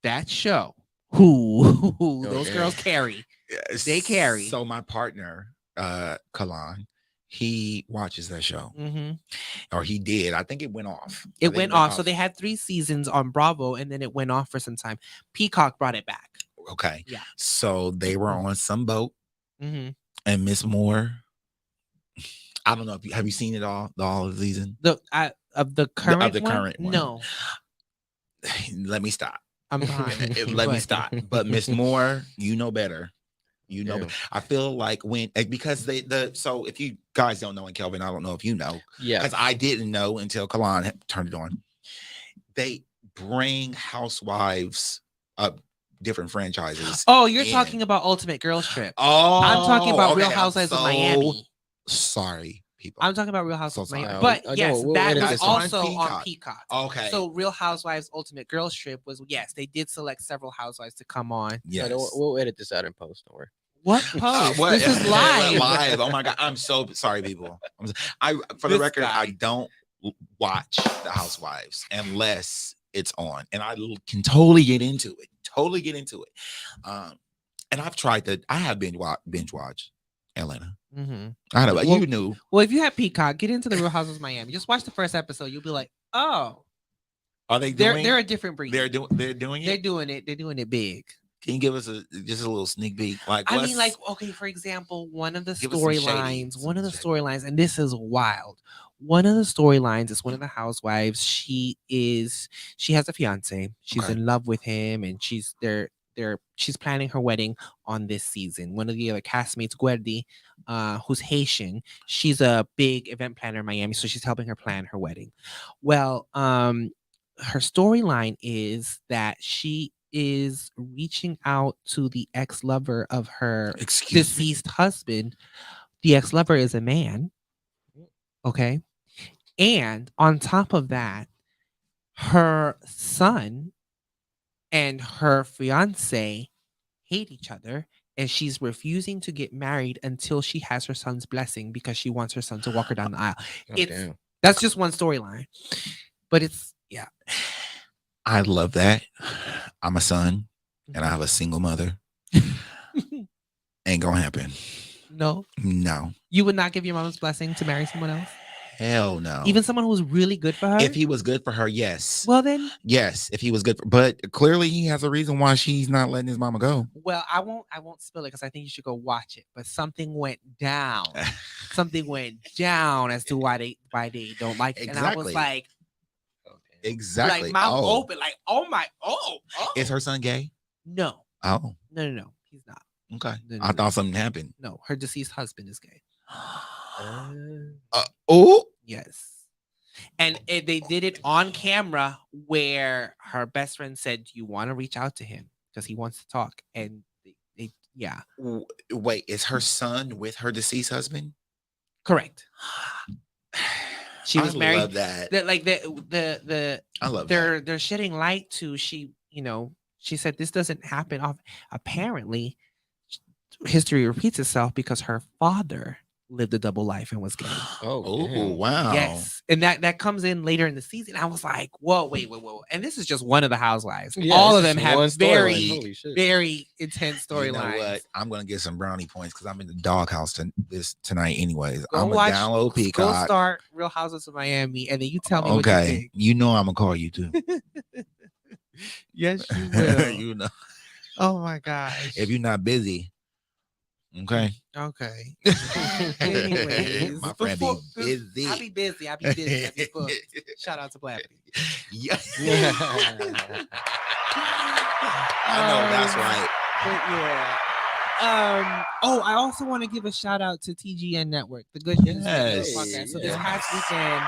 That show, who those damn. girls carry. Yes. They carry. So my partner, Kalan, he watches that show, Mm-hmm. or he did. I think it went off. I It think went off. So they had 3 seasons on Bravo, and then it went off for some time. Peacock brought it back. Okay. Yeah. So they were on some boat, Mm-hmm. and Miss Moore. I don't know if you have seen it all of the season. Of the current the one? current one. No, Let me stop. I'm behind. Let me But- stop. But Miss Moore, you know better. You know, Yeah. I feel like because so if you guys don't know, and Kelvin, I don't know if you know, yeah. because I didn't know until Kalan turned it on. They bring housewives up different franchises. Oh, you're in. talking about Ultimate Girls Trip. Oh, I'm talking about Real okay, I'm Housewives of so Miami. Sorry, people. I'm talking about Real So Housewives of sorry. Miami. But Don't yes, worry, we'll that edit was this on also on Peacock. Peacock. Okay. So Real Housewives Ultimate Girls Trip was, yes, they did select several housewives to come on. Yes. We'll edit this out in post. Don't worry. What post? What? This is live. Live. Oh my god! I'm so sorry, people. For the This record, guy. I don't watch The Housewives unless it's on, and I can totally get into it. Totally get into it. And I've tried to. I have binge watch Atlanta. Mm-hmm. I know, Well, you knew. Well, if you have Peacock, get into the Real Housewives of Miami. Just watch the first episode. You'll be like, oh, Are they doing? they're a different breed. They're doing it. They're doing it. They're doing it big. Can you give us just a little sneak peek? Like, I mean, like, okay, for example, one of the Give us some shady- storylines, and this is wild. One of the storylines is one of the housewives. She has a fiance. She's Okay. in love with him, and she's planning her wedding on this season. One of the other castmates, Guerdi, who's Haitian, she's a big event planner in Miami, so she's helping her plan her wedding. Well, her storyline is that she is reaching out to the ex-lover of her deceased husband. The ex-lover is a man. Okay. And on top of that, her son and her fiance hate each other, and she's refusing to get married until she has her son's blessing because she wants her son to walk her down the aisle. Damn. That's just one storyline. But it's, yeah. I love that. I'm a son and I have a single mother. Ain't gonna happen. No. No. You would not give your mom's blessing to marry someone else? Hell no. Even someone who was really good for her? If he was good for her, yes. Well, then. Yes, if he was good but clearly he has a reason why she's not letting his mama go. Well, I won't spill it because I think you should go watch it. But something went down. Something went down as to why they don't like it. Exactly. And I was like, exactly. Like mouth open, like, oh my, oh. Is her son gay? No. Oh. No. He's not. Okay. No, I thought something happened. No, her deceased husband is gay. Oh. Yes. And they did it on camera where her best friend said, "Do you want to reach out to him? Because he wants to talk." And they yeah. Wait, is her son with her deceased husband? Correct. She was married. I love that. I love they're shedding light to she said this doesn't happen off. Apparently, history repeats itself because her father lived a double life and was gay. Oh, wow. Yes. And that comes in later in the season. I was like, whoa, wait. And this is just one of the housewives. Yeah, all of this them is have one very, storyline. very intense storylines. You know what? I'm gonna get some brownie points because I'm in the doghouse tonight anyways. Go I'm gonna download Peacock. Go start Real Houses of Miami and then you tell me what you think. You know I'm gonna call you too. Yes, you will. You know. Oh my gosh. If you're not busy. Okay. Anyways, my friend be busy. I'll be busy. I'll be booked. Shout out to Black. Yeah. I know that's right. But yeah. I also want to give a shout out to TGN Network, the Good News podcast. So this past weekend,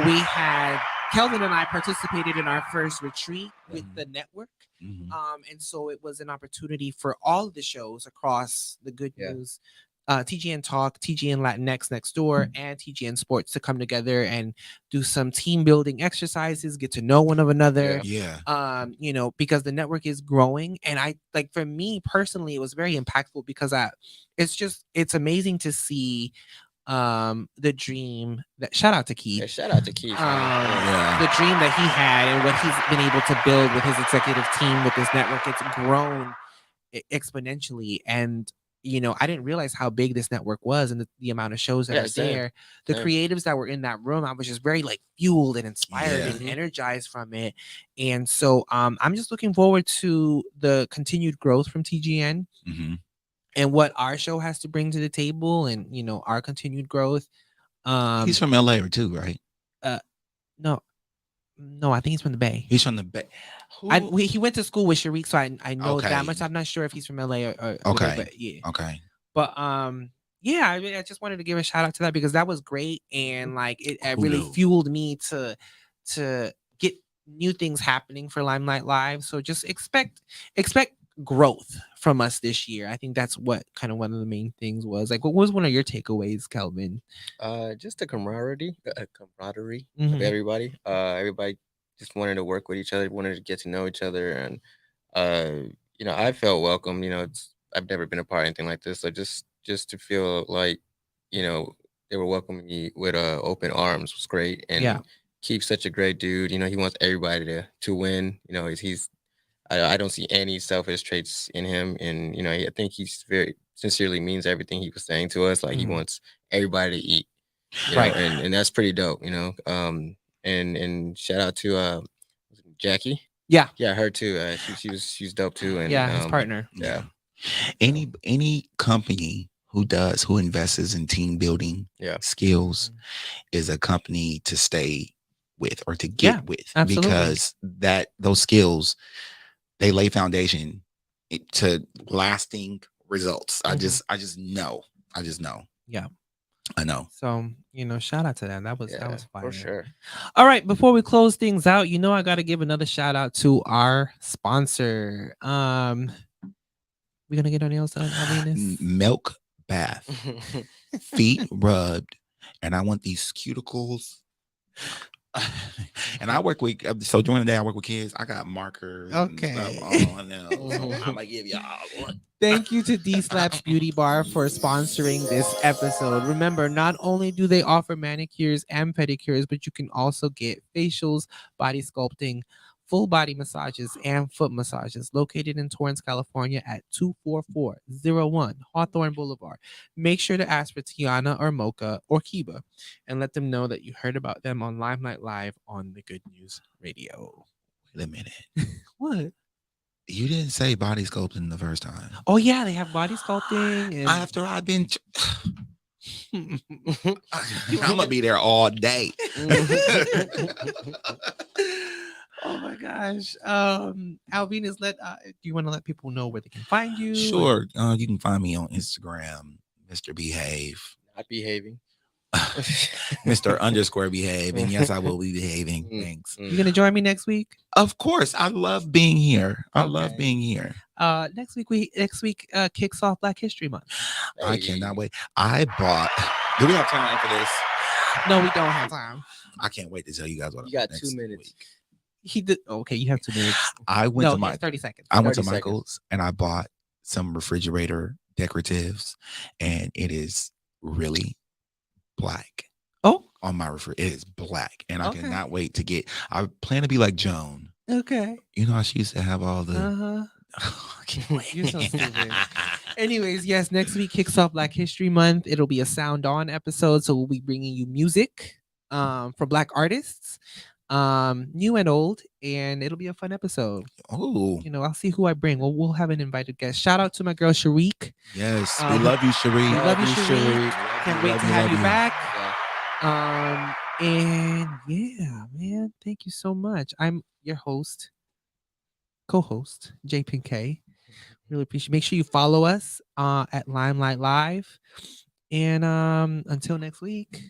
we had Kelvin and I participated in our first retreat with the network. Mm-hmm. And so it was an opportunity for all of the shows across the Good News, TGN Talk, TGN Latinx Next Door, and TGN Sports to come together and do some team building exercises, get to know one of another. Yeah. Because the network is growing. And I like, for me personally, it was very impactful because it's amazing to see the dream that shout out to Keith. Shout out to Keith. The dream that he had and what he's been able to build with his executive team with this network. It's grown exponentially. And I didn't realize how big this network was and the amount of shows that are there. The creatives that were in that room, I was just very fueled and inspired and energized from it. And so I'm just looking forward to the continued growth from TGN. Mm-hmm. And what our show has to bring to the table and, our continued growth. He's from LA too, right? No, I think he's from the Bay. He's from the Bay. He went to school with Sharik, so I know that much. I'm not sure if he's from LA or okay. But yeah. Okay. But yeah, I just wanted to give a shout out to that because that was great and it really fueled me to get new things happening for Limelight Live. So just expect growth from us this year. I think that's what kind of one of the main things was. Like, what was one of your takeaways, Kelvin? Just the camaraderie of Mhm. everybody. Everybody just wanted to work with each other, wanted to get to know each other, and I felt welcome. I've never been a part of anything like this, so just to feel like, you know, they were welcoming me with open arms was great. Yeah. And Keith's such a great dude. He wants everybody to win. He's I don't see any selfish traits in him, and I think he's very sincerely means everything he was saying to us. Like he Mhm. wants everybody to eat, Right. and that's pretty dope. And shout out to Jackie. Yeah. Yeah, her too. She's dope too. And Yeah. His partner. yeah. Any company who invests in team building Yeah. skills is a company to stay with or to get Yeah, with, absolutely. because those skills, they lay foundation to lasting results. I just know. Yeah. I know. So, shout out to them. That was fire. for sure. All right, before we close things out, I got to give another shout out to our sponsor. We gonna get our nails done, Alvenus? Milk bath, feet rubbed, and I want these cuticles. And I work with, so during the day I work with kids. I got markers Okay. and stuff on them. So I'm gonna give y'all one. Thank you to D Slaps Beauty Bar for sponsoring this episode. Remember, not only do they offer manicures and pedicures, but you can also get facials, body sculpting, full body massages, and foot massages located in Torrance, California at 24401 Hawthorne Boulevard. Make sure to ask for Tiana or Mocha or Kiba and let them know that you heard about them on Limelight Live on the Good News Radio. Wait a minute. What? You didn't say body sculpting the first time. Oh, yeah, they have body sculpting. And After I've been, I'm gonna be there all day. Oh my gosh. Alvenus, do you want to let people know where they can find you? Sure. You can find me on Instagram, Mr. Behave, Not behaving. Mr. _ Behave, and yes, I will be behaving. Thanks. You gonna join me next week? Of course, I love being here. I love Okay. being here. Next week kicks off Black History Month. I cannot wait. I bought. Do we have time for this? No, we don't have time. I can't wait to tell you guys what. You got next 2 minutes. week. He did. Okay, you have 2 minutes. I went No, to he my. has 30 seconds. I went to 30 seconds. Michael's and I bought some refrigerator decoratives, and it is really black. Oh, On my refrigerator, it is black, and I Okay. cannot wait to get. I plan to be like Joan. okay. You know how she used to have all the. Uh-huh. I can't wait. You're so stupid. Anyways, yes, next week kicks off Black History Month. It'll be a sound on episode, so we'll be bringing you music for Black artists, new and old, and it'll be a fun episode. Oh I'll see who I bring. We'll have an invited guest. Shout out to my girl Sharik. yes, we Um, love you, Cherie. we love you, Cherie. Can't wait to have you back. Yeah. And yeah, man, thank you so much. I'm your host, co-host, J K. Really appreciate. Make sure you follow us at Limelight Live. And until next week,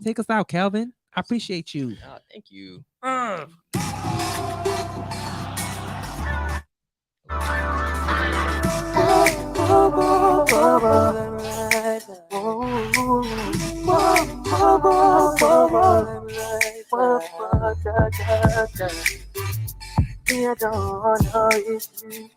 take us out, Calvin. I appreciate you. Thank you. Me, I don't know if you